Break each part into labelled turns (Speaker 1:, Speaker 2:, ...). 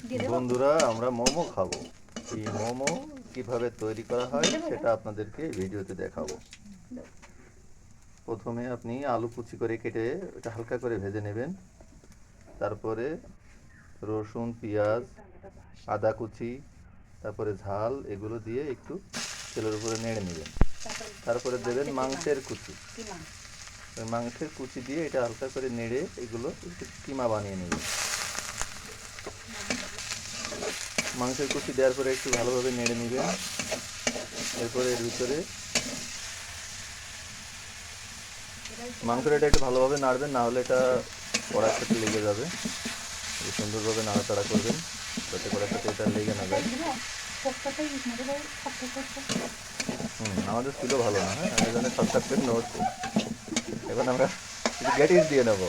Speaker 1: বন্ধুরা, আমরা মোমো খাবো। এই মোমো কিভাবে তৈরি করা হয় সেটা আপনাদেরকে ভিডিওতে দেখাবো। প্রথমে আপনি আলু কুচি করে কেটে এটা হালকা করে ভেজে নেবেন। তারপরে রসুন, পেঁয়াজ, আদা কুচি, তারপরে ঝাল এগুলো দিয়ে একটু তেলের উপরে নেড়ে নেবেন। তারপরে দেবেন মাংসের কুচি। ওই মাংসের কুচি দিয়ে এটা হালকা করে নেড়ে এগুলো একটু কিমা বানিয়ে নেবেন। মাংসের কুচি দেওয়ার পরে একটু ভালোভাবে নেড়ে নেবেন। এরপরে এর ভিতরে মাংসটা একটু ভালোভাবে নাড়বেন, না হলে এটা কড়ার সাথে লেগে যাবে। সুন্দরভাবে নাড়াচাড়া করবেন যাতে কড়ার সাথে এটা লেগে না যায়। আমাদের ছিল ভালো না, হ্যাঁ, এই জন্য শর্টকাট করে নড়ছে। এখন আমরা কিছু গ্যাটিস দিয়ে নেবো।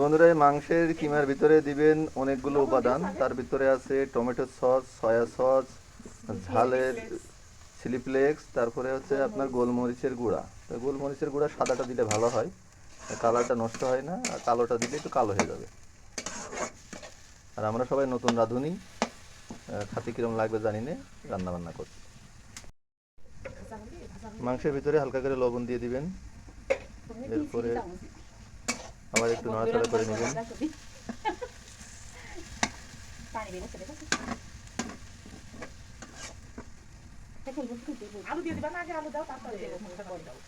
Speaker 1: বন্ধুরা, এই মাংসের কিমার ভিতরে দিবেন অনেকগুলো উপাদান। তার ভিতরে আছে টমেটো সস, সয়া সস, ঝালের চিলি ফ্লেক্স, তারপরে হচ্ছে আপনার গোলমরিচের গুঁড়া। তো গোলমরিচের গুঁড়া সাদাটা দিলে ভালো হয়, কালারটা নষ্ট হয় না। আর কালোটা দিলে একটু কালো হয়ে যাবে। আর আমরা সবাই নতুন রাঁধুনি, খাতে কিরম লাগবে জানি না, রান্না বান্না করছি। মাংসের ভিতরে হালকা করে লবণ দিয়ে দিবেন। এরপরে আবার একটু নাড়াচাড়া করে নেবেন। আলু দিয়ে দিবা না, আগে আলু দাও তারপরে দাও।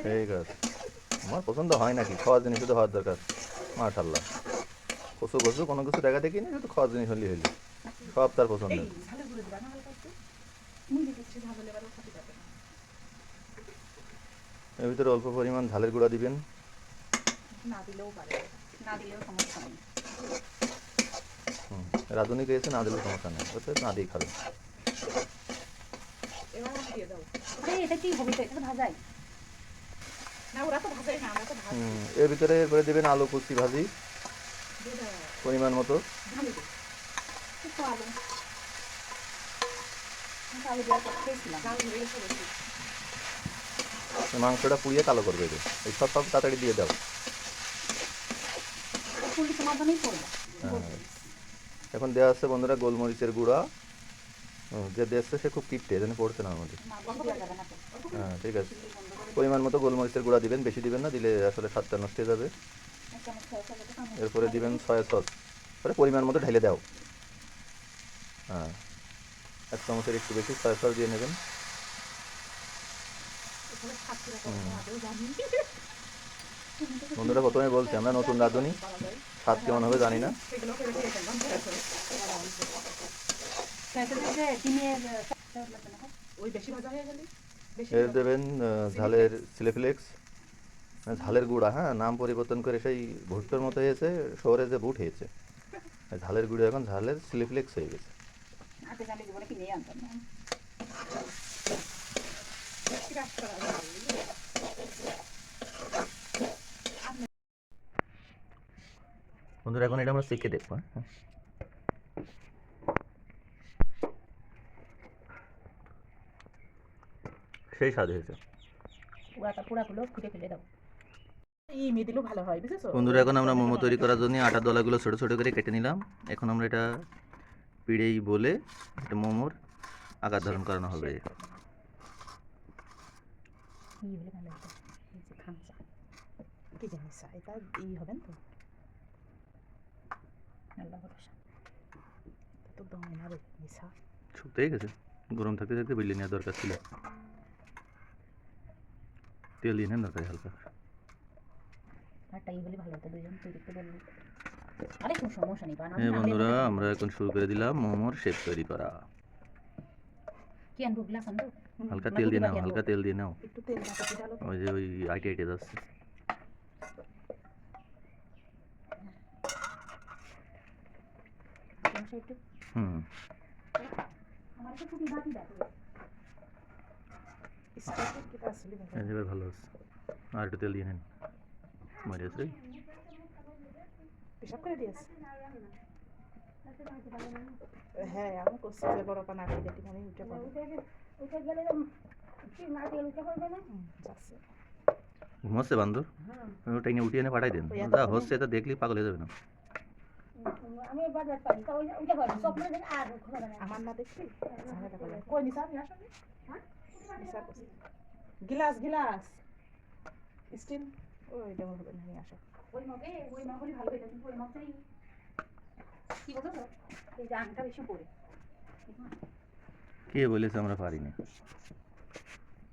Speaker 1: ঠিক আছে। আমার পছন্দ হয় নাকি, খাওয়ার জিনিস শুধু হওয়ার দরকার। মাশাল্লাহ, কচু কচু কোনো কিছু দেখা দেখি না, শুধু খাওয়ার জিনিস হলি হলি সব তার পছন্দ। এর ভিতরে অল্প পরিমাণ ঝালের গুঁড়া দিবেন। রাঁধুনি খেয়েছে, না দিলেও সমস্যা নেই, ওটা না দিয়ে খাবেন। এর ভিতরে করে দেবেন আলু কুচি ভাজি পরিমাণ মতো। মাংসটা পুড়িয়ে কালো করবে, এই সব সব তাড়াতাড়ি দিয়ে দাও। এখন দেওয়া আছে বন্ধুরা গোলমরিচের গুঁড়া। যে দিয়েছে সে খুব কিপটে, যেন পড়ছে না আমাদের। হ্যাঁ, ঠিক আছে। পরিমাণ মতো গোলমরিচের গুঁড়া দিবেন, বেশি দিবেন না, দিলে আসলে স্বাদটা নষ্ট হয়ে যাবে। এরপরে দিবেন সয়া সস, পরে পরিমাণ মতো ঢেলে দাও। হ্যাঁ, 1 চামচের একটু বেশি সয়া সস দিয়ে নেবেন। বন্ধুরা, প্রথমে বলছি আমরা নতুন রাঁধুনি, স্বাদ কেমন হবে জানি না। এর দেবেন ঝালের চিলি ফ্লেক্স, ঝালের গুঁড়া। হ্যাঁ, নাম পরিবর্তন করে সেই ভুট্টোর মতো হয়েছে, শহরে যে বুট হয়েছে। ঝালের গুঁড়ো এখন ঝালের চিলি ফ্লেক্স হয়ে গেছে। বন্ধুরা, এখন এটা আমরা শিখে দেখবো। হ্যাঁ, সেই স্বাদ হয়েছে। বন্ধুরা, এখন আমরা মোমো তৈরি করার জন্য আটার দলাগুলো ছোটো ছোটো করে কেটে নিলাম। এখন আমরা এটা পিড়েই বলে এটা মোমোর আকার ধারণ করানো হবে। শুকতেই গেছে, গরম থাকতে থাকতে বিলিয়ে নেওয়ার দরকার ছিল। তেল দিয়ে নেন দরকার হালকা। হ্যাঁ বন্ধুরা, আমরা এখন শুরু করে দিলাম মোমোর শেপ তৈরি করা। হালকা তেল দিয়ে নাও, হালকা তেল দিয়ে নাও, ওই যে ওই আইটে আইটে যাচ্ছে। হুম, এবার ভালো আছে। আর একটু তেল দিয়ে নেন। মারি আছে
Speaker 2: হ্যাঁ, আমি করছি যে বড় পানা দিয়ে দিই, মানে উঠে গেলে
Speaker 1: ঘুমাচ্ছে বান্দর?
Speaker 2: হ্যাঁ
Speaker 1: ওটা নিয়ে উঠিয়ে এনে পাঠাই দেন।
Speaker 2: ওই এত
Speaker 1: যা
Speaker 2: ঘুমে।
Speaker 1: হচ্ছে তা দেখলেই পাগল হয়ে যাবে না।
Speaker 3: আমি বাজার পাই তা ওইটা পারি স্বপ্ন দেখে আর ঘুরে না
Speaker 2: আমার না দেখছি ঝামেলা করে কই নিসা আমি আসলে নিসা করছি গিলাস গিলাস স্টিল ওই দেওয়া হবে না নিয়ে আসো
Speaker 3: ওই মগ হলে ভালো হইতো কিন্তু ওই মগটাই কি বলতো এই যে আমটা বেশি পড়ে
Speaker 1: কে বলেছে আমরা পারি না?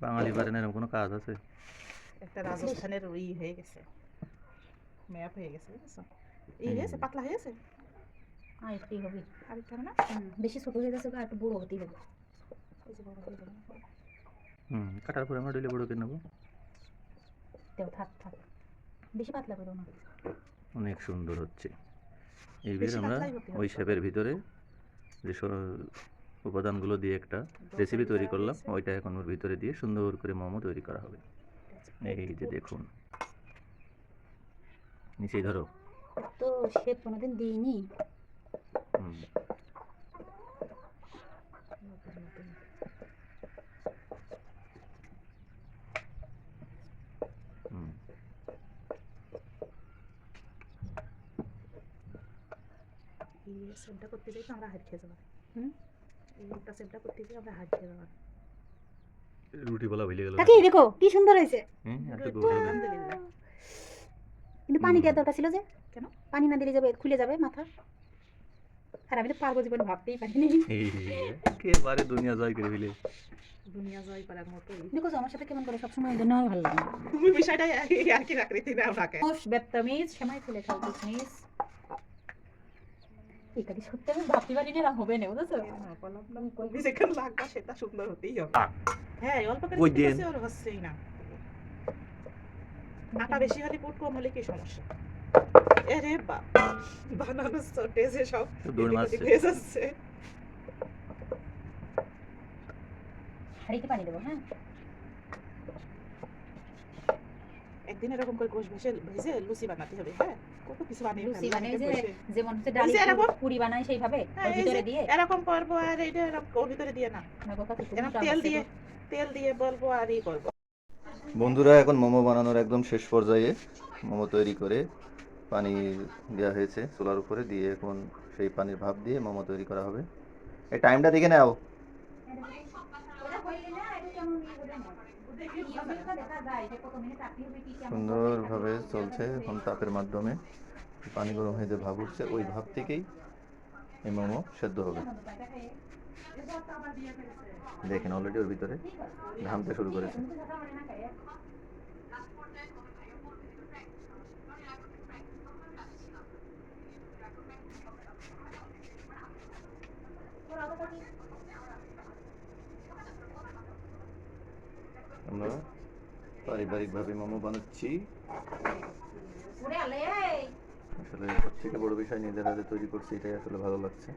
Speaker 1: বাঙালি পারে না এরকম কোনো কাজ আছে?
Speaker 2: একটা রাজস্থানের ই হয়ে গেছে ম্যাপ হয়ে গেছে বুঝছো হয়েছে পাতলা হয়ে গেছে
Speaker 3: আর একটু হবে
Speaker 2: আর একটু হবে না
Speaker 3: বেশি ছোট হয়ে গেছে আর একটু বড় হতেই হবে
Speaker 2: এই যে বড় হয়ে যাবে না
Speaker 1: কাটার পরে আমরা ডেলে বড় করে নেবো।
Speaker 3: তেও থাক থাক বেশি পাতলা করো না
Speaker 1: অনেক সুন্দর হচ্ছে। এই
Speaker 2: বেশি
Speaker 1: আমরা
Speaker 2: পাতলাই হতে হবে।
Speaker 1: ওই শেপের ভিতরে যে উপাদানগুলো দিয়ে একটা রেসিপি তৈরি করলাম, ওইটা এখন ওর ভিতরে দিয়ে সুন্দর করে মোমো তৈরি করা হবে। এই যে দেখুন, নিচেই ধরো।
Speaker 3: তো শেপ কোনোদিন দিইনি
Speaker 1: হুম, হুম,
Speaker 2: এই সেমটা করতে যাই তো আমরা হাত খেয়ে যাবো
Speaker 3: হুম
Speaker 2: এই একটা সেমটা করতে যাই আমরা হাত খেয়ে যাবো
Speaker 1: রুটি বলা ভুলে গেল।
Speaker 3: কাকি দেখো কি সুন্দর হয়েছে
Speaker 1: একটু
Speaker 2: আলহামদুলিল্লাহ
Speaker 3: কিন্তু পানি দেওয়ার দরকার ছিল যে
Speaker 2: কেন
Speaker 3: পানি না দিলে যাবে খুলে যাবে মাথা আর আমি তো পারবো জীবনে ভাবতেই পারিনি
Speaker 1: একেবারে দুনিয়া জয় করে ফেলে।
Speaker 2: দুনিয়া জয় করার মতোই
Speaker 3: দেখো তো আমার সাথে কেমন করে সবসময় জন্য আমার ভালো লাগে না
Speaker 2: তুমি বিষয়টা আর কি রাখতে দাও রাখে
Speaker 3: বেত্তামিজ সেমাই ফেলে খাও বিজনেস এটা কি সত্যি আমি ভাবতে পারি না হবে না বুঝছো
Speaker 2: কবি যেখানে লাগবা সেটা সুন্দর হতেই হবে হ্যাঁ অল্প করে
Speaker 1: ওই
Speaker 2: দিতে
Speaker 1: দেন।
Speaker 2: হচ্ছে আর হচ্ছেই না আটা বেশি হলে পুট কম হলে কি সমস্যা আরে বাপ বানানো টেজে সব
Speaker 1: দৌড়
Speaker 2: এদিক
Speaker 1: মারছে।
Speaker 2: ওদিক হয়ে যাচ্ছে
Speaker 3: হাড়িতে পানি দেবো হ্যাঁ
Speaker 2: একদিন এরকম করে গোশ ভেজে ভেজে লুচি বানাতে হবে হ্যাঁ কত কিছু বানিয়ে
Speaker 3: লুচি
Speaker 2: ফেললাম
Speaker 3: মানে
Speaker 2: এটা
Speaker 3: যে
Speaker 2: বসে।
Speaker 3: যেমন হচ্ছে
Speaker 2: এই
Speaker 3: ডালি
Speaker 2: যে এরকম?
Speaker 3: পুরি বানাই সেইভাবে
Speaker 2: হ্যাঁ,
Speaker 3: ওর
Speaker 2: এই
Speaker 3: ভিতরে
Speaker 2: যে
Speaker 3: দিয়ে
Speaker 2: এরকম করবো আর এইটা এরকম ওর ভিতরে দিয়ে না
Speaker 3: না গো কাকু তুমি
Speaker 2: এরকম
Speaker 3: তো
Speaker 2: তেল
Speaker 3: আমার
Speaker 2: দিয়ে
Speaker 3: থেকে-
Speaker 2: তেল দিয়ে বলবো আর ই করবো
Speaker 1: বন্ধুরা, এখন মোমো বানানোর একদম শেষ পর্যায়ে মোমো তৈরি করে পানি দেওয়া হয়েছে চুলার উপরে, দিয়ে এখন সেই পানির ভাপ দিয়ে মোমো তৈরি করা হবে। এই টাইমটা দেখে নাও।
Speaker 3: ওটা হইলে না এটা কেমন ইয়ে হবে না ইউটিউবে দেখা যায় যে কত মিনিট রাখতে হবে কি কেমন
Speaker 1: সুন্দরভাবে চলছে এখন তাপের মাধ্যমে। পানি গরম হয়ে যে ভাপ উঠছে, ওই ভাপ থেকেই এই মোমো সেদ্ধ হবে। দেখেন অলরেডি ওর ভিতরে ঘামতে শুরু করেছে। আমরা পারিবারিকভাবে মোমো বানাচ্ছি।
Speaker 3: ওরে আলে
Speaker 1: আসলে সব থেকে বড় বিষয় নিজের হাতে তৈরি করছি, এটাই আসলে ভালো লাগছে।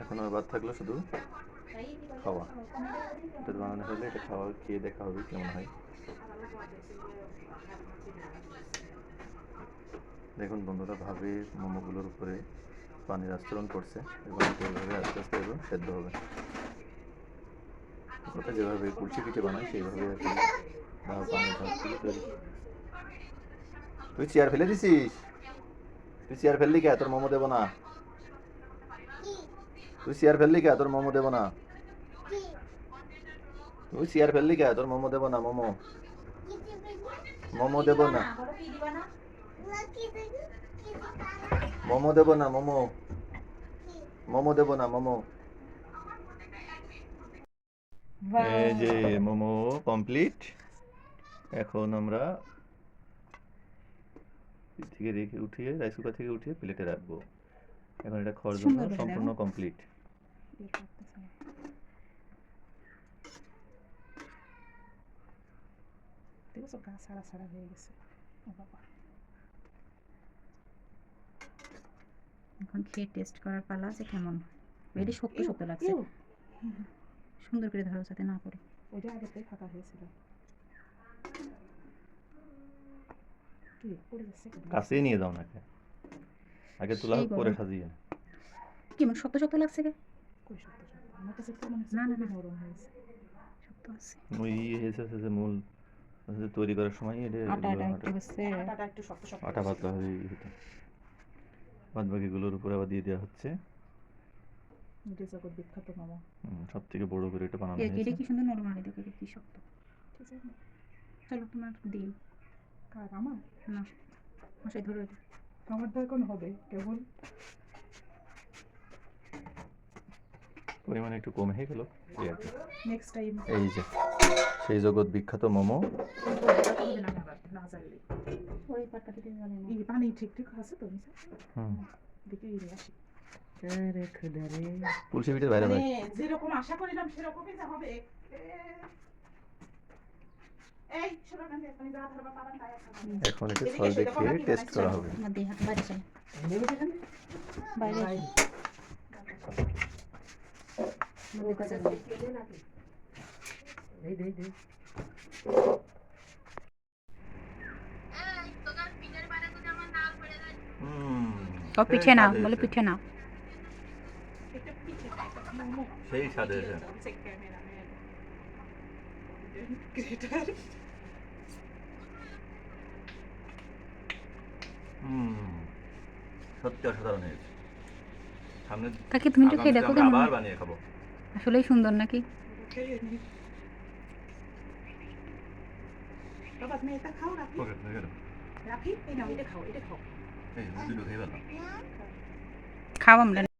Speaker 1: এখন আর বাদ থাকলো শুধু খাওয়া। এটা বানানো হলে এটা খাওয়া খেয়ে দেখা হবে কেমন হয়। দেখুন বন্ধুরা, ভাবে মোমোগুলোর উপরে পানির আস্তরণ করছে এবং এটা এইভাবে আস্তে আস্তে এগুলো সেদ্ধ হবে। ওটা যেভাবে কুলচি পিঠে বানায় সেইভাবে আর কি পানির ভাব দিয়ে তৈরি। তুই চেয়ার ফেলে দিছিস? তুই চেয়ার ফেললি কে? তোর মোমো দেবো না। তুই চেয়ার ফেললি কে? তোর মোমো দেবো না। তুই চেয়ার ফেললি কে? তোর মোমো দেবো না। মোমো মোমো দেবো না। মোমো দেবো না। মোমো মোমো দেবো না। মোমো এই যে মোমো কমপ্লিট। এখন আমরা থেকে রেখে উঠিয়ে রাইস কুকার থেকে উঠিয়ে প্লেটে রাখবো। এখন এটা খাওয়ার জন্য
Speaker 3: সুন্দর হয়ে
Speaker 1: সম্পূর্ণ
Speaker 3: যাবে।
Speaker 1: কমপ্লিট।
Speaker 2: দেখছো গা ছাড়া ছাড়া হয়ে গেছে ও বাবা
Speaker 3: এখন খেয়ে টেস্ট করার পালা আছে কেমন এটি শক্ত শক্ত লাগছে
Speaker 2: ইউ,
Speaker 3: সুন্দর করে ধরো যাতে না পড়ে
Speaker 2: ওইটা আগেতেই ফাঁকা হয়েছিল কি পড়ে যাচ্ছে কেন?
Speaker 1: কাছেই নিয়ে যাও নাকি আগে তোলা
Speaker 4: সেই
Speaker 1: পরে
Speaker 4: গরম।
Speaker 1: সাজিয়ে
Speaker 4: কি মানে শক্ত শক্ত লাগছে কে?
Speaker 2: কই শক্ত শক্ত? আমার কাছে তো মনে হচ্ছে
Speaker 4: না, না,
Speaker 2: খুবই
Speaker 4: না।
Speaker 2: নরম হয়েছে।
Speaker 4: শক্ত আছে।
Speaker 1: ওই হয়েছে যে মূল হচ্ছে তৈরি করার সময় এটা
Speaker 4: আটা আটা একটু হচ্ছে।
Speaker 2: আটাটা একটু শক্ত শক্ত
Speaker 1: আটা
Speaker 2: হয়েছে।
Speaker 1: পাতলা হয়ে হতো বাদ বাকিগুলোর উপরে আবার দিয়ে দেওয়া হচ্ছে
Speaker 2: এটা জগৎ বিখ্যাত মোমো।
Speaker 1: সব থেকে বড় করে এটা বানানো
Speaker 4: এটা
Speaker 1: হয়েছে
Speaker 4: কি সুন্দর নরম আনি দেখো কি শক্ত।
Speaker 2: ঠিক আছে?
Speaker 4: চলো তোমার দিই।
Speaker 2: কার আমার?
Speaker 4: না মশাই ধরো এটা।
Speaker 2: আমারটা এখন হবে কেবল।
Speaker 1: পরিমাণে একটু কম হয়ে গেল এই আর কি।
Speaker 2: নেক্সট টাইম
Speaker 1: এই যে সেই জগৎ বিখ্যাত মোমো
Speaker 2: হবে না আবার না চাইলে।
Speaker 4: ওই পাটটা দিতে জানি না।
Speaker 2: এই পানি ঠিক ঠিক আছে তো নিচে?
Speaker 1: হুম
Speaker 2: দেখে এই আসি।
Speaker 4: রে খুদা রে।
Speaker 1: পুলসি পিঠের বাইরে
Speaker 2: মানে
Speaker 1: বাইরে
Speaker 2: যেরকম আশা করিলাম সেরকমই যা হবে। এই শোনো না তুমি যা ধরবা পাবেন তাই খাবেন।
Speaker 1: এখন এটা সস দিয়ে খেয়ে টেস্ট করা হবে
Speaker 4: আমার দেহ হাত বাইরে চলে। বাইরে দেখা যাবে। ও পিঠে নাও বলে পিঠে নাও।
Speaker 2: এটা পিঠে না, এটা মোমো।
Speaker 1: সেই স্বাদে
Speaker 2: ভিডিও চলছে ক্যামেরাম্যান। ক্রিয়েটর।
Speaker 1: সত্যি অসাধারণ হয়েছে সামনে
Speaker 4: কাকি তুমি একটু খেয়ে দেখো
Speaker 1: আমরা
Speaker 4: কেমন
Speaker 1: আবার বানিয়ে খাবো
Speaker 4: আসলেই সুন্দর নাকি?
Speaker 2: বাবা তুমি এটা খাও রাখি
Speaker 1: ওকে হয়ে গেল
Speaker 2: রাখি এই নাও এটা খাও এটা খাও
Speaker 1: এই দুটো খেয়ে ফেললাম
Speaker 4: খাও আমরা।